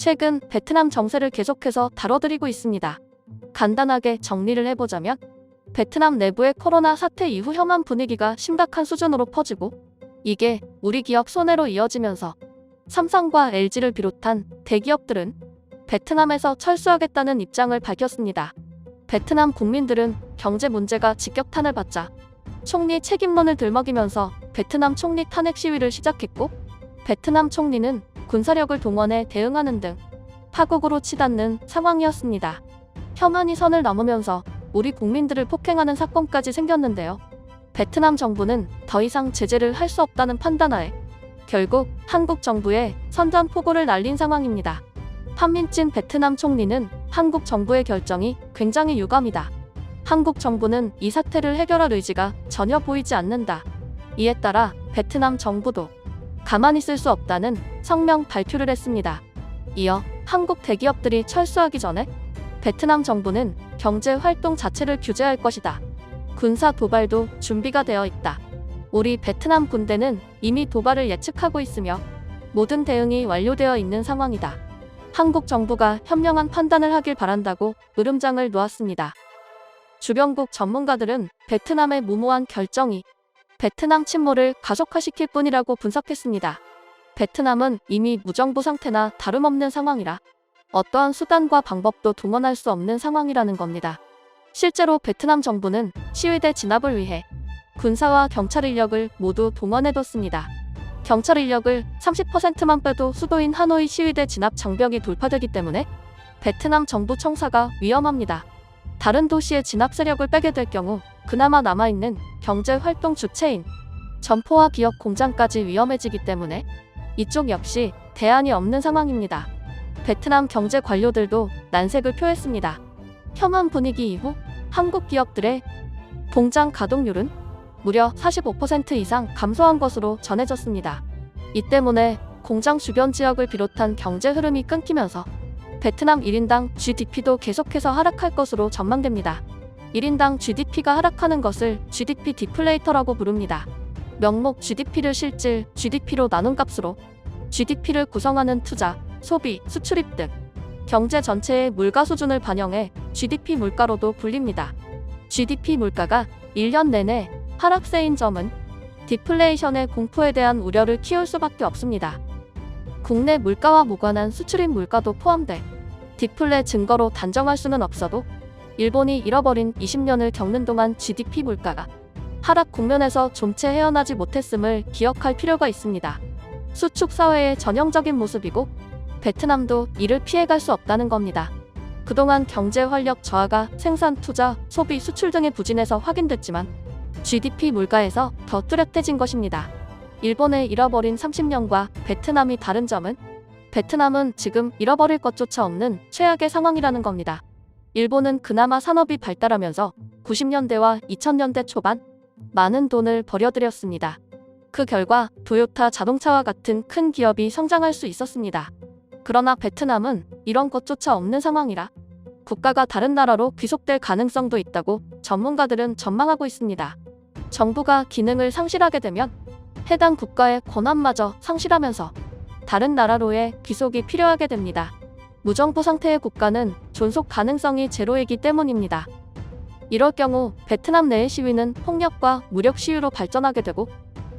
최근 베트남 정세를 계속해서 다뤄드리고 있습니다. 간단하게 정리를 해보자면 베트남 내부의 코로나 사태 이후 혐한 분위기가 심각한 수준으로 퍼지고 이게 우리 기업 손해로 이어지면서 삼성과 LG를 비롯한 대기업들은 베트남에서 철수하겠다는 입장을 밝혔습니다. 베트남 국민들은 경제 문제가 직격탄을 받자 총리 책임론을 들먹이면서 베트남 총리 탄핵 시위를 시작했고 베트남 총리는 군사력을 동원해 대응하는 등 파국으로 치닫는 상황이었습니다. 혐한이 선을 넘으면서 우리 국민들을 폭행하는 사건까지 생겼는데요. 베트남 정부는 더 이상 제재를 할 수 없다는 판단하에 결국 한국 정부에 선전포고를 날린 상황입니다. 판민진 베트남 총리는 한국 정부의 결정이 굉장히 유감이다. 한국 정부는 이 사태를 해결할 의지가 전혀 보이지 않는다. 이에 따라 베트남 정부도 가만히 있을 수 없다는 성명 발표를 했습니다. 이어 한국 대기업들이 철수하기 전에 베트남 정부는 경제 활동 자체를 규제할 것이다. 군사 도발도 준비가 되어 있다. 우리 베트남 군대는 이미 도발을 예측하고 있으며 모든 대응이 완료되어 있는 상황이다. 한국 정부가 현명한 판단을 하길 바란다고 으름장을 놓았습니다. 주변국 전문가들은 베트남의 무모한 결정이 베트남 침몰을 가속화시킬 뿐이라고 분석했습니다. 베트남은 이미 무정부 상태나 다름없는 상황이라 어떠한 수단과 방법도 동원할 수 없는 상황이라는 겁니다. 실제로 베트남 정부는 시위대 진압을 위해 군사와 경찰 인력을 모두 동원해뒀습니다. 경찰 인력을 30%만 빼도 수도인 하노이 시위대 진압 장벽이 돌파되기 때문에 베트남 정부 청사가 위험합니다. 다른 도시의 진압 세력을 빼게 될 경우 그나마 남아있는 경제활동 주체인 점포와 기업 공장까지 위험해지기 때문에 이쪽 역시 대안이 없는 상황입니다. 베트남 경제 관료들도 난색을 표했습니다. 혐한 분위기 이후 한국 기업들의 공장 가동률은 무려 45% 이상 감소한 것으로 전해졌습니다. 이 때문에 공장 주변 지역을 비롯한 경제 흐름이 끊기면서 베트남 1인당 GDP도 계속해서 하락할 것으로 전망됩니다. 1인당 GDP가 하락하는 것을 GDP 디플레이터라고 부릅니다. 명목 GDP를 실질 GDP로 나눈 값으로 GDP를 구성하는 투자, 소비, 수출입 등 경제 전체의 물가 수준을 반영해 GDP 물가로도 불립니다. GDP 물가가 1년 내내 하락세인 점은 디플레이션의 공포에 대한 우려를 키울 수밖에 없습니다. 국내 물가와 무관한 수출입 물가도 포함돼 디플레 증거로 단정할 수는 없어도 일본이 잃어버린 20년을 겪는 동안 GDP 물가가 하락 국면에서 좀채 헤어나지 못했음을 기억할 필요가 있습니다. 수축 사회의 전형적인 모습이고 베트남도 이를 피해갈 수 없다는 겁니다. 그동안 경제 활력 저하가 생산, 투자, 소비, 수출 등의 부진에서 확인됐지만 GDP 물가에서 더 뚜렷해진 것입니다. 일본의 잃어버린 30년과 베트남이 다른 점은 베트남은 지금 잃어버릴 것조차 없는 최악의 상황이라는 겁니다. 일본은 그나마 산업이 발달하면서 90년대와 2000년대 초반 많은 돈을 버려들였습니다. 그 결과 도요타 자동차와 같은 큰 기업이 성장할 수 있었습니다. 그러나 베트남은 이런 것조차 없는 상황이라 국가가 다른 나라로 귀속될 가능성도 있다고 전문가들은 전망하고 있습니다. 정부가 기능을 상실하게 되면 해당 국가의 권한마저 상실하면서 다른 나라로의 귀속이 필요하게 됩니다. 무정부 상태의 국가는 존속 가능성이 제로이기 때문입니다. 이럴 경우 베트남 내의 시위는 폭력과 무력 시위로 발전하게 되고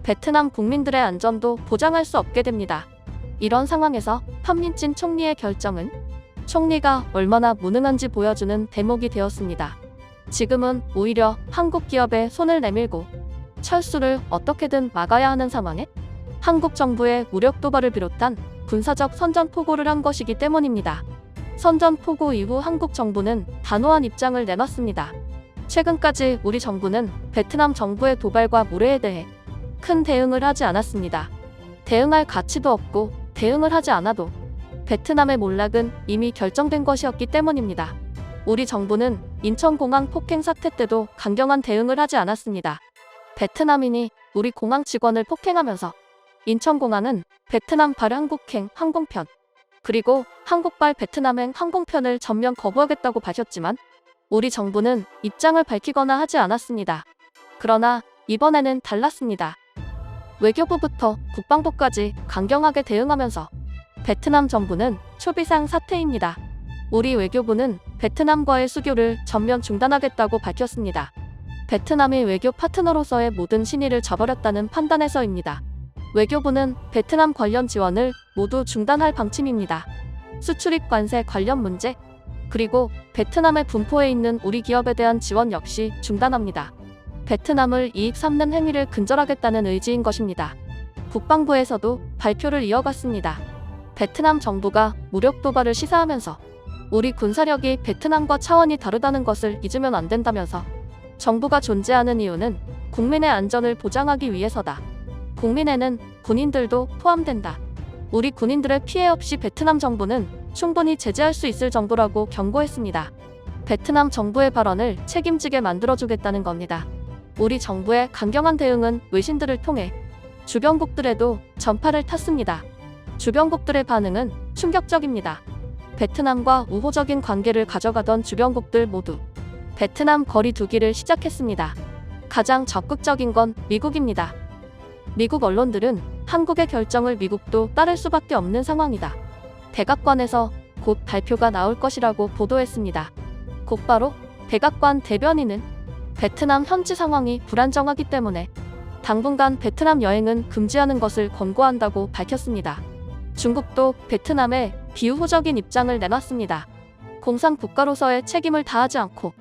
베트남 국민들의 안전도 보장할 수 없게 됩니다. 이런 상황에서 판민진 총리의 결정은 총리가 얼마나 무능한지 보여주는 대목이 되었습니다. 지금은 오히려 한국 기업에 손을 내밀고 철수를 어떻게든 막아야 하는 상황에 한국 정부의 무력 도발을 비롯한 군사적 선전포고를 한 것이기 때문입니다. 선전포고 이후 한국 정부는 단호한 입장을 내놨습니다. 최근까지 우리 정부는 베트남 정부의 도발과 무례에 대해 큰 대응을 하지 않았습니다. 대응할 가치도 없고 대응을 하지 않아도 베트남의 몰락은 이미 결정된 것이었기 때문입니다. 우리 정부는 인천공항 폭행 사태 때도 강경한 대응을 하지 않았습니다. 베트남인이 우리 공항 직원을 폭행하면서 인천공항은 베트남발 한국행 항공편 그리고 한국발 베트남행 항공편을 전면 거부하겠다고 밝혔지만 우리 정부는 입장을 밝히거나 하지 않았습니다. 그러나 이번에는 달랐습니다. 외교부부터 국방부까지 강경하게 대응하면서 베트남 정부는 초비상 사태입니다. 우리 외교부는 베트남과의 수교를 전면 중단하겠다고 밝혔습니다. 베트남이 외교 파트너로서의 모든 신의를 저버렸다는 판단에서입니다. 외교부는 베트남 관련 지원을 모두 중단할 방침입니다. 수출입 관세 관련 문제, 그리고 베트남에 분포해 있는 우리 기업에 대한 지원 역시 중단합니다. 베트남을 이익 삼는 행위를 근절하겠다는 의지인 것입니다. 국방부에서도 발표를 이어갔습니다. 베트남 정부가 무력 도발을 시사하면서 우리 군사력이 베트남과 차원이 다르다는 것을 잊으면 안 된다면서 정부가 존재하는 이유는 국민의 안전을 보장하기 위해서다. 국민에는 군인들도 포함된다. 우리 군인들의 피해 없이 베트남 정부는 충분히 제재할 수 있을 정도라고 경고했습니다. 베트남 정부의 발언을 책임지게 만들어주겠다는 겁니다. 우리 정부의 강경한 대응은 외신들을 통해 주변국들에도 전파를 탔습니다. 주변국들의 반응은 충격적입니다. 베트남과 우호적인 관계를 가져가던 주변국들 모두 베트남 거리 두기를 시작했습니다. 가장 적극적인 건 미국입니다. 미국 언론들은 한국의 결정을 미국도 따를 수밖에 없는 상황이다. 백악관에서 곧 발표가 나올 것이라고 보도했습니다. 곧바로 백악관 대변인은 베트남 현지 상황이 불안정하기 때문에 당분간 베트남 여행은 금지하는 것을 권고한다고 밝혔습니다. 중국도 베트남에 비우호적인 입장을 내놨습니다. 공산국가로서의 책임을 다하지 않고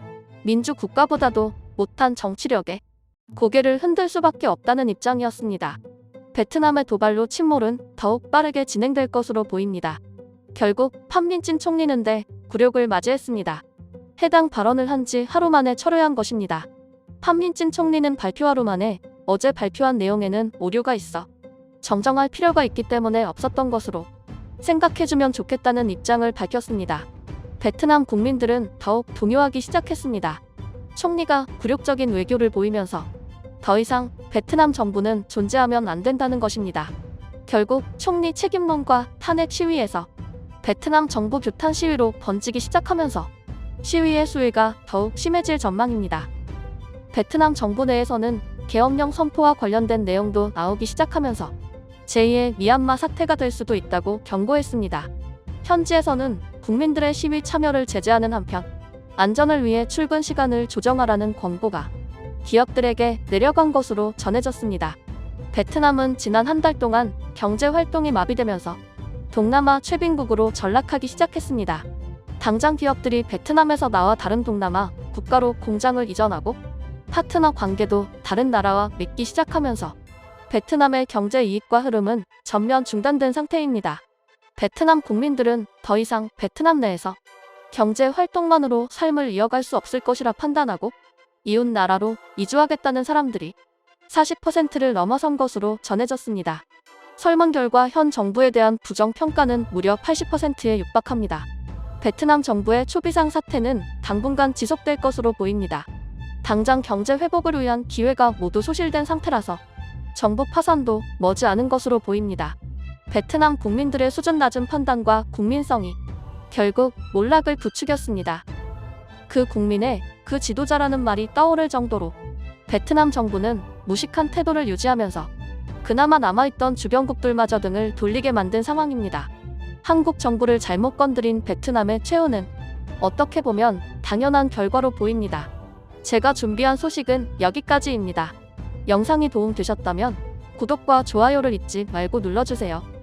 민주국가보다도 못한 정치력에 고개를 흔들 수밖에 없다는 입장이었습니다. 베트남의 도발로 침몰은 더욱 빠르게 진행될 것으로 보입니다. 결국 판민진 총리는 굴욕을 맞이했습니다. 해당 발언을 한 지 하루 만에 철회한 것입니다. 판민진 총리는 발표 하루 만에 어제 발표한 내용에는 오류가 있어 정정할 필요가 있기 때문에 없었던 것으로 생각해주면 좋겠다는 입장을 밝혔습니다. 베트남 국민들은 더욱 동요하기 시작했습니다. 총리가 굴욕적인 외교를 보이면서 더 이상 베트남 정부는 존재하면 안 된다는 것입니다. 결국 총리 책임론과 탄핵 시위에서 베트남 정부 규탄 시위로 번지기 시작하면서 시위의 수위가 더욱 심해질 전망입니다. 베트남 정부 내에서는 계엄령 선포와 관련된 내용도 나오기 시작하면서 제2의 미얀마 사태가 될 수도 있다고 경고했습니다. 현지에서는 국민들의 시위 참여를 제재하는 한편 안전을 위해 출근 시간을 조정하라는 권고가 기업들에게 내려간 것으로 전해졌습니다. 베트남은 지난 한 달 동안 경제 활동이 마비되면서 동남아 최빈국으로 전락하기 시작했습니다. 당장 기업들이 베트남에서 나와 다른 동남아 국가로 공장을 이전하고 파트너 관계도 다른 나라와 맺기 시작하면서 베트남의 경제 이익과 흐름은 전면 중단된 상태입니다. 베트남 국민들은 더 이상 베트남 내에서 경제 활동만으로 삶을 이어갈 수 없을 것이라 판단하고 이웃 나라로 이주하겠다는 사람들이 40%를 넘어선 것으로 전해졌습니다. 설문 결과 현 정부에 대한 부정평가는 무려 80%에 육박합니다. 베트남 정부의 초비상 사태는 당분간 지속될 것으로 보입니다. 당장 경제 회복을 위한 기회가 모두 소실된 상태라서 정부 파산도 머지않은 것으로 보입니다. 베트남 국민들의 수준 낮은 판단과 국민성이 결국 몰락을 부추겼습니다. 그 국민의 그 지도자라는 말이 떠오를 정도로 베트남 정부는 무식한 태도를 유지하면서 그나마 남아있던 주변국들마저 등을 돌리게 만든 상황입니다. 한국 정부를 잘못 건드린 베트남의 최후는 어떻게 보면 당연한 결과로 보입니다. 제가 준비한 소식은 여기까지입니다. 영상이 도움되셨다면 구독과 좋아요를 잊지 말고 눌러주세요.